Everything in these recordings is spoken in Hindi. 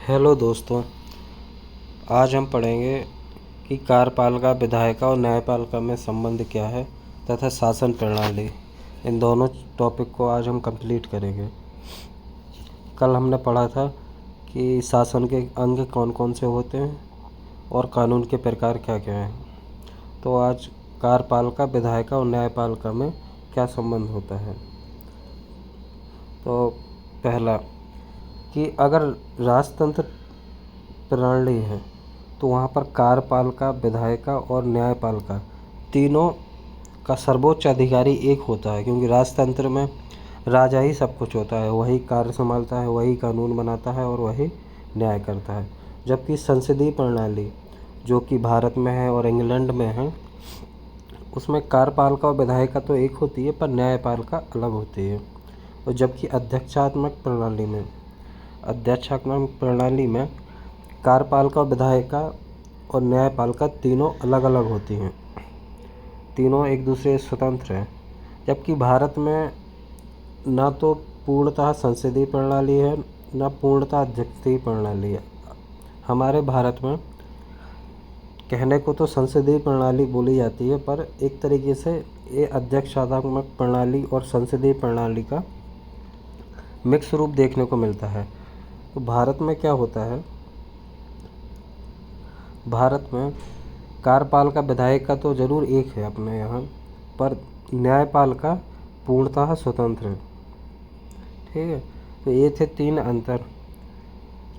हेलो दोस्तों, आज हम पढ़ेंगे कि कार्यपालिका विधायिका और न्यायपालिका में संबंध क्या है तथा शासन प्रणाली। इन दोनों टॉपिक को आज हम कंप्लीट करेंगे। कल हमने पढ़ा था कि शासन के अंग कौन कौन से होते हैं और कानून के प्रकार क्या क्या हैं। तो आज कार्यपालिका विधायिका और न्यायपालिका में क्या संबंध होता है। तो पहला कि अगर राजतंत्र प्रणाली है तो वहाँ पर कार्यपालिका विधायिका और न्यायपालिका तीनों का सर्वोच्च अधिकारी एक होता है, क्योंकि राजतंत्र में राजा ही सब कुछ होता है, वही कार्य संभालता है, वही कानून बनाता है और वही न्याय करता है। जबकि संसदीय प्रणाली जो कि भारत में है और इंग्लैंड में है, उसमें कार्यपालिका और विधायिका तो एक होती है पर न्यायपालिका अलग होती है। और जबकि अध्यक्षात्मक प्रणाली में कार्यपालिका और विधायिका और न्यायपालिका तीनों अलग अलग होती हैं, तीनों एक दूसरे से स्वतंत्र हैं। जबकि भारत में ना तो पूर्णतः संसदीय प्रणाली है, ना पूर्णतः अध्यक्षीय प्रणाली है। हमारे भारत में कहने को तो संसदीय प्रणाली बोली जाती है, पर एक तरीके से ये अध्यक्षात्मक प्रणाली और संसदीय प्रणाली का मिक्स रूप देखने को मिलता है। तो भारत में क्या होता है, भारत में कार्यपालिका विधायिका तो ज़रूर एक है अपने यहाँ, पर न्यायपालिका पूर्णतः स्वतंत्र है। ठीक है, तो ये थे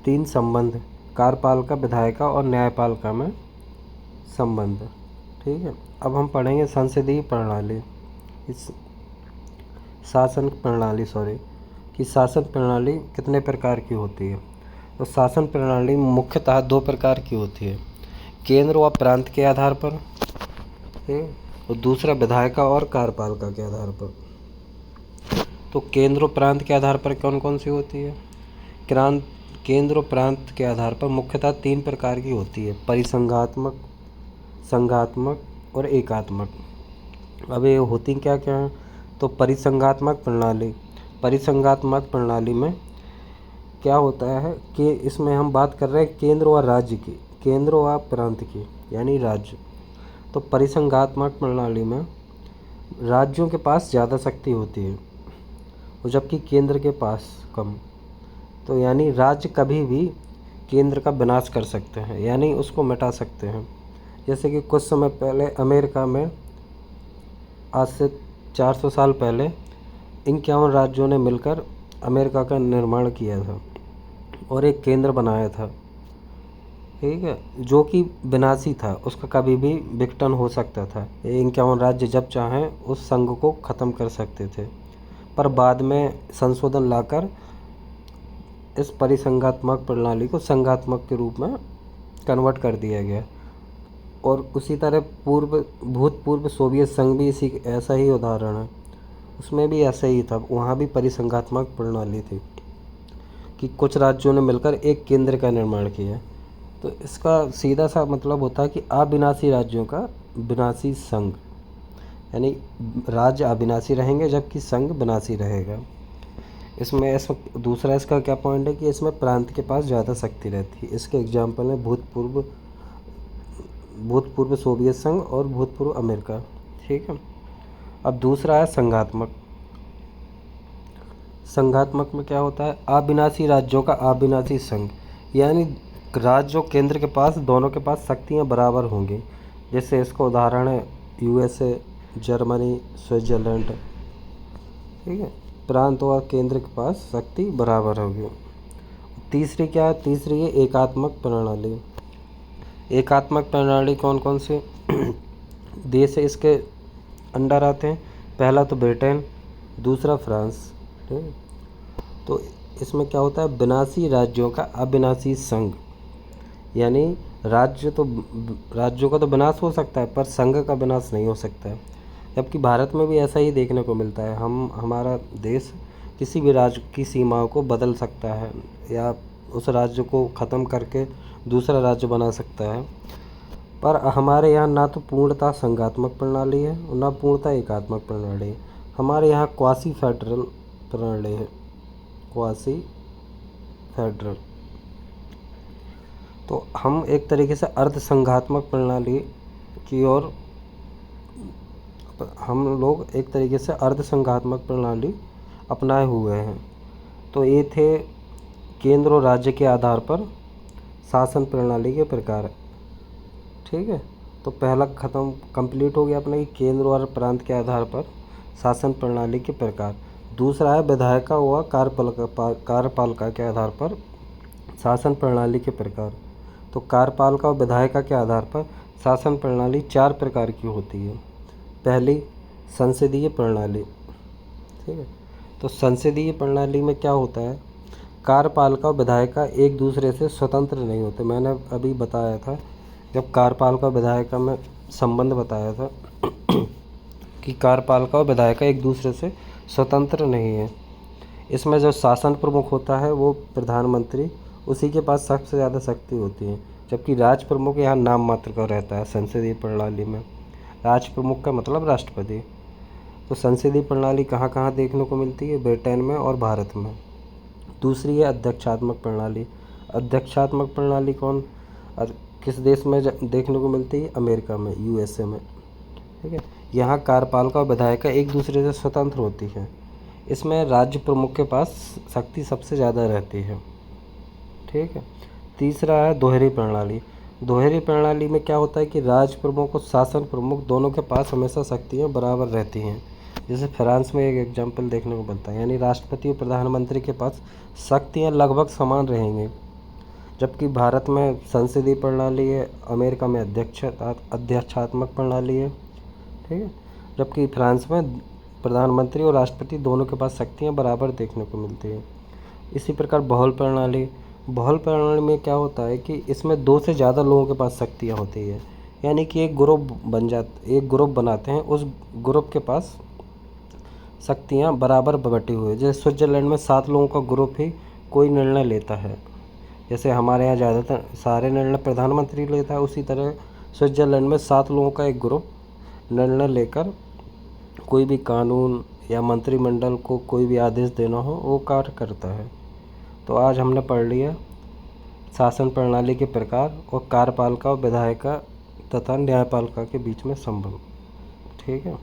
तीन संबंध कार्यपालिका विधायिका और न्यायपालिका में संबंध। ठीक है, अब हम पढ़ेंगे संसदीय प्रणाली, इस शासन प्रणाली कितने प्रकार की होती है। तो शासन प्रणाली मुख्यतः दो प्रकार की होती है, केंद्र व प्रांत के आधार पर, और दूसरा विधायिका और कार्यपालिका के आधार पर। तो केंद्र और प्रांत के आधार पर कौन कौन सी होती है। केंद्र और प्रांत के आधार पर मुख्यतः तीन प्रकार की होती है, परिसंघात्मक, संघात्मक और एकात्मक। अब ये होती क्या क्या है। तो परिसंघात्मक प्रणाली में क्या होता है कि इसमें हम बात कर रहे हैं केंद्र व राज्य की, केंद्र व प्रांत की, यानी राज्य। तो परिसंघात्मक प्रणाली में राज्यों के पास ज़्यादा शक्ति होती है और जबकि केंद्र के पास कम। तो यानी राज्य कभी भी केंद्र का विनाश कर सकते हैं, यानी उसको मिटा सकते हैं। जैसे कि कुछ समय पहले अमेरिका में, आज से 400 साल पहले 51 राज्यों ने मिलकर अमेरिका का निर्माण किया था और एक केंद्र बनाया था। ठीक है, जो कि विनाशी था, उसका कभी भी विघटन हो सकता था। ये 51 राज्य जब चाहें उस संघ को ख़त्म कर सकते थे, पर बाद में संशोधन लाकर इस परिसंघात्मक प्रणाली को संघात्मक के रूप में कन्वर्ट कर दिया गया। और उसी तरह भूतपूर्व सोवियत संघ भी इसी ऐसा ही उदाहरण है, उसमें भी ऐसा ही था, वहाँ भी परिसंघात्मक प्रणाली थी कि कुछ राज्यों ने मिलकर एक केंद्र का निर्माण किया। तो इसका सीधा सा मतलब होता है कि अविनाशी राज्यों का विनाशी संघ, यानी राज्य अविनाशी रहेंगे जबकि संघ विनाशी रहेगा। इसमें दूसरा इसका क्या पॉइंट है कि इसमें प्रांत के पास ज़्यादा शक्ति रहती है। इसके एग्जाम्पल है भूतपूर्व सोवियत संघ और भूतपूर्व अमेरिका। ठीक है, अब दूसरा है संघात्मक में क्या होता है, अविनाशी राज्यों का अविनाशी संघ, यानी राज्य और केंद्र के पास दोनों के पास शक्तियाँ बराबर होंगी। जैसे इसका उदाहरण है यूएसए, जर्मनी, स्विट्ज़रलैंड। ठीक है, प्रांत और केंद्र के पास शक्ति बराबर होगी। तीसरी क्या है, तीसरी है एकात्मक प्रणाली। एकात्मक प्रणाली कौन कौन से देश इसके अंडर आते हैं। पहला तो ब्रिटेन, दूसरा फ्रांस। ठीक है, तो इसमें क्या होता है, विनाशी राज्यों का अविनाशी संघ, यानी राज्यों का तो विनाश हो सकता है पर संघ का विनाश नहीं हो सकता है। जबकि भारत में भी ऐसा ही देखने को मिलता है, हमारा देश किसी भी राज्य की सीमाओं को बदल सकता है या उस राज्य को ख़त्म करके दूसरा राज्य बना सकता है। पर हमारे यहाँ ना तो पूर्णतः संघात्मक प्रणाली है और ना पूर्णतः एकात्मक प्रणाली है। हमारे यहाँ क्वासी फेडरल प्रणाली है, क्वासी फेडरल। तो हम एक तरीके से अर्ध संघात्मक प्रणाली की ओर हम लोग एक तरीके से अर्ध संघात्मक प्रणाली अपनाए हुए हैं। तो ये थे केंद्र और राज्य के आधार पर शासन प्रणाली के प्रकार। ठीक है, तो पहला ख़त्म कंप्लीट हो गया अपना कि केंद्र और प्रांत के आधार पर शासन प्रणाली के प्रकार। दूसरा है विधायिका व कार्यपालिका के आधार पर शासन प्रणाली के प्रकार। तो कार्यपालिका और विधायिका के आधार पर शासन प्रणाली 4 प्रकार की होती है। पहली, संसदीय प्रणाली। ठीक है, तो संसदीय प्रणाली में क्या होता है, कार्यपालिका और विधायिका एक दूसरे से स्वतंत्र नहीं होते। मैंने अभी बताया था जब कार्यपालिका और विधायिका में संबंध बताया था कि कार्यपालिका और विधायिका एक दूसरे से स्वतंत्र नहीं है। इसमें जो शासन प्रमुख होता है वो प्रधानमंत्री, उसी के पास सबसे ज़्यादा शक्ति होती है, जबकि राज प्रमुख यहाँ नाम मात्र का रहता है। संसदीय प्रणाली में राज प्रमुख का मतलब राष्ट्रपति। तो संसदीय प्रणाली कहाँ कहाँ देखने को मिलती है, ब्रिटेन में और भारत में। दूसरी है अध्यक्षात्मक प्रणाली। अध्यक्षात्मक प्रणाली किस देश में देखने को मिलती है, अमेरिका में, यूएसए में। ठीक है, यहाँ कार्यपालिका और विधायिका एक दूसरे से स्वतंत्र होती है। इसमें राज्य प्रमुख के पास शक्ति सबसे ज़्यादा रहती है। ठीक है, तीसरा है दोहरी प्रणाली। दोहरी प्रणाली में क्या होता है कि राज्य प्रमुख और शासन प्रमुख दोनों के पास हमेशा शक्तियाँ बराबर रहती हैं। जैसे फ्रांस में एक एग्जाम्पल देखने को मिलता है, यानी राष्ट्रपति और प्रधानमंत्री के पास शक्तियाँ लगभग समान रहेंगी, जबकि भारत में संसदीय प्रणाली है, अमेरिका में अध्यक्षात्मक प्रणाली है। ठीक है, जबकि फ्रांस में प्रधानमंत्री और राष्ट्रपति दोनों के पास शक्तियाँ बराबर देखने को मिलती है। इसी प्रकार बहुल प्रणाली। बहुल प्रणाली में क्या होता है कि इसमें 2 से ज़्यादा लोगों के पास शक्तियाँ होती है, यानी कि एक ग्रुप बनाते हैं, उस ग्रुप के पास शक्तियाँ बराबर बटी हुई है। जैसे स्विट्ज़रलैंड में 7 लोगों का ग्रुप ही कोई निर्णय लेता है। जैसे हमारे यहाँ ज़्यादातर सारे निर्णय प्रधानमंत्री लेता है, उसी तरह स्विट्ज़रलैंड में 7 लोगों का एक ग्रुप निर्णय लेकर कोई भी कानून या मंत्रिमंडल को कोई भी आदेश देना हो वो कार्य करता है। तो आज हमने पढ़ लिया शासन प्रणाली के प्रकार और कार्यपालिका और विधायिका तथा न्यायपालिका के बीच में संबंध। ठीक है।